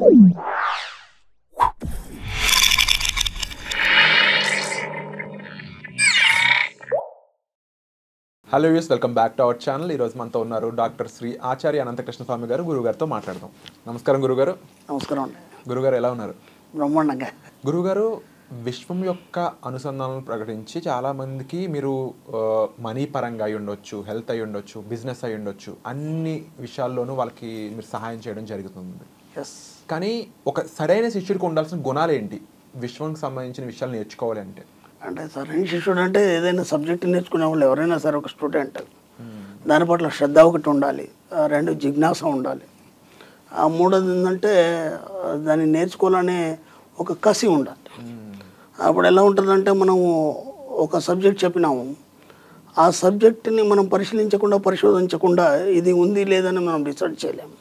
Hello views, welcome back to our channel. ఈరోజు మనతో ఉన్నారు డాక్టర్ శ్రీ ఆచార్య అనంతకృష్ణ స్వామి గారు. గురుగారితో మాట్లాడదాం. నమస్కారం గురుగారు. నమస్కారం అండి. గురుగారు ఎలా ఉన్నారు? బ్రహ్మాండంగా. గురుగారు, విశ్వం యొక్క అనుసంధానాలను ప్రకటించి చాలామందికి మీరు మనీ పరంగా అయి ఉండొచ్చు, హెల్త్ అయి ఉండొచ్చు, బిజినెస్ అయి ఉండొచ్చు, అన్ని విషయాల్లోనూ వాళ్ళకి మీరు సహాయం చేయడం జరుగుతుంది. కానీ ఒక సరైన శిష్యుడికి ఉండాల్సిన గుణాలు ఏంటి? విశ్వంకి సంబంధించిన విషయాలు నేర్చుకోవాలి అంటే సరైన శిష్యుడు అంటే ఏదైనా సబ్జెక్ట్ నేర్చుకునే వాళ్ళు ఎవరైనా సరే ఒక స్టూడెంట్ దాని పట్ల శ్రద్ధ ఒకటి ఉండాలి, రెండు జిజ్ఞాస ఉండాలి, మూడోది ఏంటంటే దాన్ని నేర్చుకోవాలనే ఒక కసి ఉండాలి. అప్పుడు ఎలా ఉంటుందంటే మనము ఒక సబ్జెక్ట్ చెప్పినాము, ఆ సబ్జెక్ట్ని మనం పరిశోధించకుండా ఇది ఉంది లేదని మనం డిసైడ్ చేయలేము.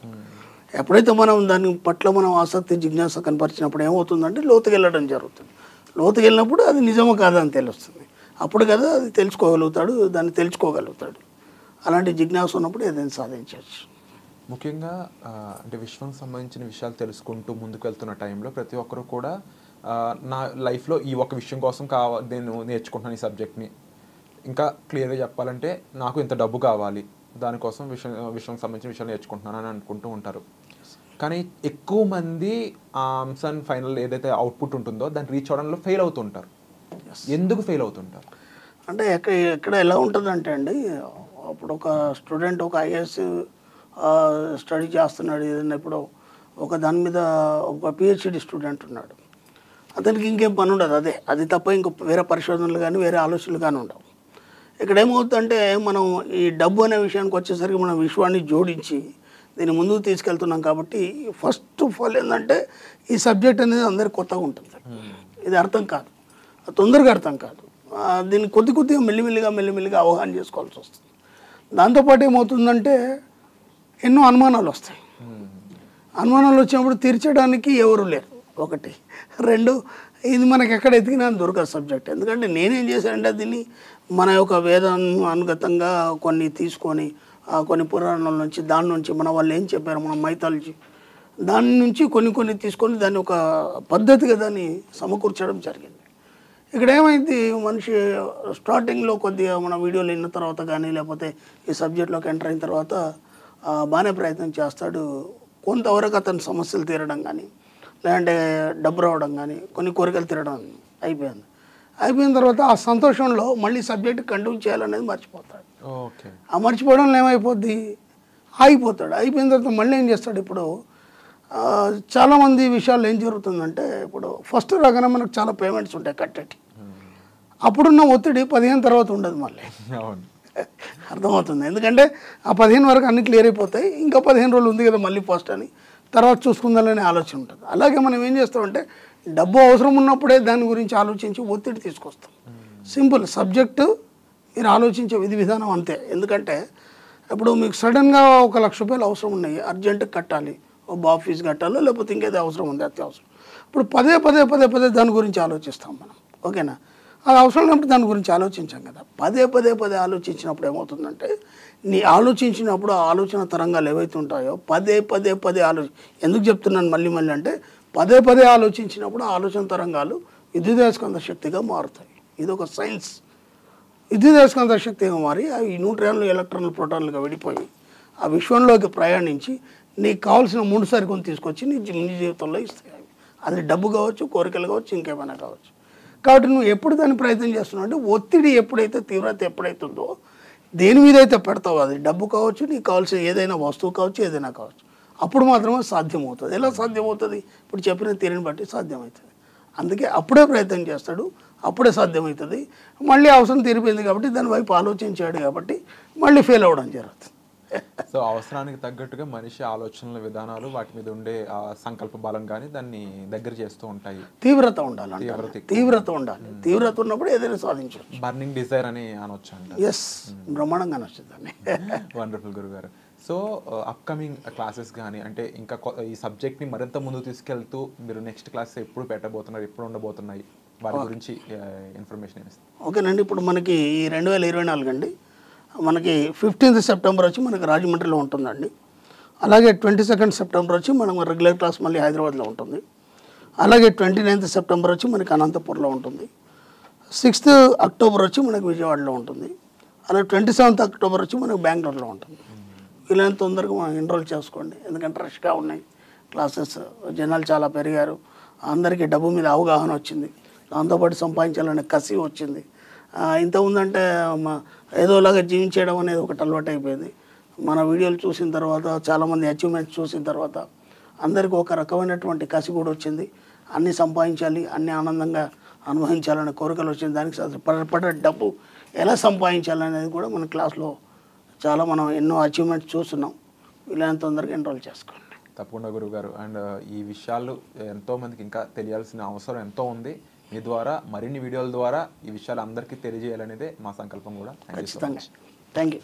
ఎప్పుడైతే మనం దాని పట్ల మనం ఆసక్తి జిజ్ఞాస కనపరిచినప్పుడు ఏమవుతుందంటే లోతుకి వెళ్ళడం జరుగుతుంది. లోతుకి వెళ్ళినప్పుడు అది నిజమో కాదని తెలుస్తుంది. అప్పుడు కదా అది దాన్ని తెలుసుకోగలుగుతాడు. అలాంటి జిజ్ఞాస ఉన్నప్పుడు ఏదైనా సాధించవచ్చు. ముఖ్యంగా అంటే విశ్వానికి సంబంధించిన విషయాలు తెలుసుకుంటూ ముందుకు వెళ్తున్న టైంలో ప్రతి ఒక్కరు కూడా నా లైఫ్లో ఈ ఒక విషయం కోసం నేను నేర్చుకుంటున్నాను ఈ సబ్జెక్ట్ని, ఇంకా క్లియర్గా చెప్పాలంటే నాకు ఇంత డబ్బు కావాలి, దానికోసం విశ్వానికి సంబంధించిన విషయాలు నేర్చుకుంటున్నాను అని అనుకుంటూ ఉంటారు. కానీ ఎక్కువ మంది ఆ అంశాన్ని ఫైనల్ ఏదైతే అవుట్పుట్ ఉంటుందో దాన్ని రీచ్ అవడంలో ఫెయిల్ అవుతుంటారు. ఎందుకు ఫెయిల్ అవుతుంటారు అంటే ఎక్కడ ఎలా ఉంటుందంటే అండి, అప్పుడు ఒక స్టూడెంట్ ఒక ఐఏఎస్ స్టడీ చేస్తున్నాడు ఏదైనా, ఇప్పుడు ఒక దాని మీద ఒక పిహెచ్డి స్టూడెంట్ ఉన్నాడు, అతనికి ఇంకేం పని ఉండదు, అది తప్ప ఇంకో వేరే పరిశోధనలు కానీ వేరే ఆలోచనలు కానీ ఉండవు. ఇక్కడ ఏమవుతుందంటే మనం ఈ డబ్బు అనే విషయానికి వచ్చేసరికి మనం విశ్వాన్ని జోడించి దీన్ని ముందుకు తీసుకెళ్తున్నాం. కాబట్టి ఫస్ట్ ఆఫ్ ఆల్ ఏంటంటే ఈ సబ్జెక్ట్ అనేది అందరికి కొత్తగా ఉంటుంది. ఇది అర్థం కాదు, తొందరగా అర్థం కాదు. దీన్ని కొద్దిగా మెల్లిమెల్లిగా అవగాహన చేసుకోవాల్సి వస్తుంది. దాంతోపాటు ఏమవుతుందంటే ఎన్నో అనుమానాలు వస్తాయి. అనుమానాలు వచ్చినప్పుడు తీర్చడానికి ఎవరు లేరు, ఒకటి. రెండు, ఇది మనకి ఎక్కడ ఎతికినా దొరకదు సబ్జెక్ట్. ఎందుకంటే నేనేం చేశానంటే దీన్ని మన యొక్క వేదానుగతంగా కొన్ని తీసుకొని కొన్ని పురాణాల నుంచి దాని నుంచి మన వాళ్ళు ఏం చెప్పారు, మన మైథాలజీ దాని నుంచి కొన్ని తీసుకొని దాన్ని ఒక పద్ధతిగా దాన్ని సమకూర్చడం జరిగింది. ఇక్కడ ఏమైంది, మనిషి స్టార్టింగ్లో కొద్దిగా మన వీడియోలు విన్న తర్వాత కానీ లేకపోతే ఈ సబ్జెక్ట్లోకి ఎంటర్ అయిన తర్వాత బాగానే ప్రయత్నం చేస్తాడు. కొంతవరకు అతని సమస్యలు తీరడం కానీ లేదంటే డబ్బు రావడం కానీ కొన్ని కోరికలు తీరడం అయిపోయిన తర్వాత ఆ సంతోషంలో మళ్ళీ సబ్జెక్ట్ కంటిన్యూ చేయాలనేది మర్చిపోతాడు. ఆ మర్చిపోవడంలో ఏమైపోద్ది, ఆగిపోతాడు. అయిపోయిన తర్వాత మళ్ళీ ఏం చేస్తాడు, ఇప్పుడు చాలామంది విషయాల్లో ఏం జరుగుతుందంటే, ఇప్పుడు ఫస్ట్ రాగానే మనకు చాలా పేమెంట్స్ ఉంటాయి కట్టేటి, అప్పుడున్న ఒత్తిడి 15 తర్వాత ఉండదు మళ్ళీ. అర్థమవుతుంది. ఎందుకంటే ఆ 15 వరకు అన్ని క్లియర్ అయిపోతాయి, ఇంకా 15 రోజులు ఉంది కదా మళ్ళీ ఫస్ట్ అని తర్వాత చూసుకుందామనే ఆలోచన ఉంటుంది. అలాగే మనం ఏం చేస్తామంటే డబ్బు అవసరం ఉన్నప్పుడే దాని గురించి ఆలోచించి ఒత్తిడి తీసుకొస్తాం. సింపుల్ సబ్జెక్టు మీరు ఆలోచించే విధానం అంతే. ఎందుకంటే ఇప్పుడు మీకు సడన్గా 1 లక్ష రూపాయలు అవసరం ఉన్నాయి, అర్జెంటుగా కట్టాలి, ఓ బాబు ఫీజు కట్టాలో లేకపోతే ఇంకేదో అవసరం ఉంది, అత్యవసరం. ఇప్పుడు పదే దాని గురించి ఆలోచిస్తాం మనం, ఓకేనా? అది అవసరం లేనప్పుడు దాని గురించి ఆలోచించాం కదా. పదే ఆలోచించినప్పుడు ఏమవుతుందంటే నీ ఆలోచించినప్పుడు ఆ ఆలోచన తరంగాలు ఏవైతే ఉంటాయో పదే ఎందుకు చెప్తున్నాను మళ్ళీ అంటే పదే ఆలోచించినప్పుడు ఆలోచన తరంగాలు విద్యుదయస్కాంత శక్తిగా మారుతాయి. ఇది ఒక సైన్స్. విద్యుదయస్కాంత శక్తిగా మారి అవి న్యూట్రాన్లు ఎలక్ట్రాన్లు ప్రోటాన్లుగా విడిపోయి ఆ విశ్వంలోకి ప్రయాణించి నీకు కావాల్సిన 3 సరుకుని తీసుకొచ్చి నీ జీవితంలో ఇస్తాయి. అది డబ్బు కావచ్చు, కోరికలు కావచ్చు, ఇంకేమైనా కావచ్చు. కాబట్టి నువ్వు ఎప్పుడు దాన్ని ప్రయత్నం చేస్తున్నావు అంటే ఒత్తిడి ఎప్పుడైతే తీవ్రత ఎప్పుడైతుందో దేని మీద అయితే పెడతావు, అది డబ్బు కావచ్చు, నీకు కావాల్సిన ఏదైనా వస్తువు కావచ్చు, ఏదైనా కావచ్చు, అప్పుడు మాత్రమే సాధ్యమవుతుంది. ఎలా సాధ్యమవుతుంది? ఇప్పుడు చెప్పిన తీరుని బట్టి సాధ్యమవుతుంది. అందుకే అప్పుడే ప్రయత్నం చేస్తాడు, అప్పుడే సాధ్యమవుతుంది. మళ్ళీ అవసరం తీరిపోయింది కాబట్టి దాని వైపు ఆలోచించాడు కాబట్టి మళ్ళీ ఫెయిల్ అవ్వడం జరుగుతుంది. సో అవసరానికి తగ్గట్టుగా మనిషి ఆలోచనల విధానాలు వాటి మీద ఉండే సంకల్ప బలం కానీ దాన్ని దగ్గర చేస్తూ ఉంటాయి. తీవ్రత ఉండాలి, తీవ్రత ఉన్నప్పుడు ఏదైనా సాధించవచ్చు. బర్నింగ్ డిజైర్ అని అనొచ్చు అంట. ఎస్, బ్రహ్మాండంగా అనొచ్చు దాన్ని. వండర్ఫుల్ గురుగారు. సో అప్కమింగ్ క్లాసెస్ కానీ అంటే ఇంకా ఈ సబ్జెక్ట్ని మరింత ముందుకు తీసుకెళ్తూ మీరు నెక్స్ట్ క్లాస్ ఎప్పుడు పెట్టబోతున్నారు, ఎప్పుడు ఉండబోతున్నాయి, వాటి గురించి ఇన్ఫర్మేషన్ ఇస్తాను. ఓకేనండి. ఇప్పుడు మనకి 2024 అండి, మనకి 15th సెప్టెంబర్ వచ్చి మనకి రాజమండ్రిలో ఉంటుందండి. అలాగే 22 సెప్టెంబర్ వచ్చి మనకు రెగ్యులర్ క్లాస్ మళ్ళీ హైదరాబాద్లో ఉంటుంది. అలాగే 29 సెప్టెంబర్ వచ్చి మనకి అనంతపూర్లో ఉంటుంది. 6th అక్టోబర్ వచ్చి మనకి విజయవాడలో ఉంటుంది. అలాగే 27th అక్టోబర్ వచ్చి మనకి బెంగళూరులో ఉంటుంది. వీలైనంత తొందరగా మనం ఎన్రోల్ చేసుకోండి, ఎందుకంటే రష్గా ఉన్నాయి క్లాసెస్, జనాలు చాలా పెరిగారు, అందరికీ డబ్బు మీద అవగాహన వచ్చింది, దాంతోపాటు సంపాదించాలనే కసి వచ్చింది. ఇంత ఉందంటే ఏదోలాగా జీవించడం అనేది ఒకటి అలవాటు అయిపోయింది. మన వీడియోలు చూసిన తర్వాత, చాలామంది అచీవ్మెంట్స్ చూసిన తర్వాత అందరికీ ఒక రకమైనటువంటి కసి కూడా వచ్చింది. అన్నీ సంపాదించాలి, అన్నీ ఆనందంగా అనుభవించాలనే కోరికలు వచ్చింది. దానికి పడ్డ డబ్బు ఎలా సంపాదించాలనేది కూడా మన క్లాస్లో చాలా మనం ఎన్నో అచీవ్మెంట్స్ చూస్తున్నాం. వీలైనంత తొందరగా ఎన్రోల్ చేసుకోండి. తప్పకుండా గురువు గారు. అండ్ ఈ విషయాలు ఎంతోమందికి ఇంకా తెలియాల్సిన అవసరం ఎంతో ఉంది. మీ ద్వారా మరిన్ని వీడియోల ద్వారా ఈ విషయాలు అందరికీ తెలియజేయాలనేదే మా సంకల్పం కూడా. ఖచ్చితంగా. Thank you.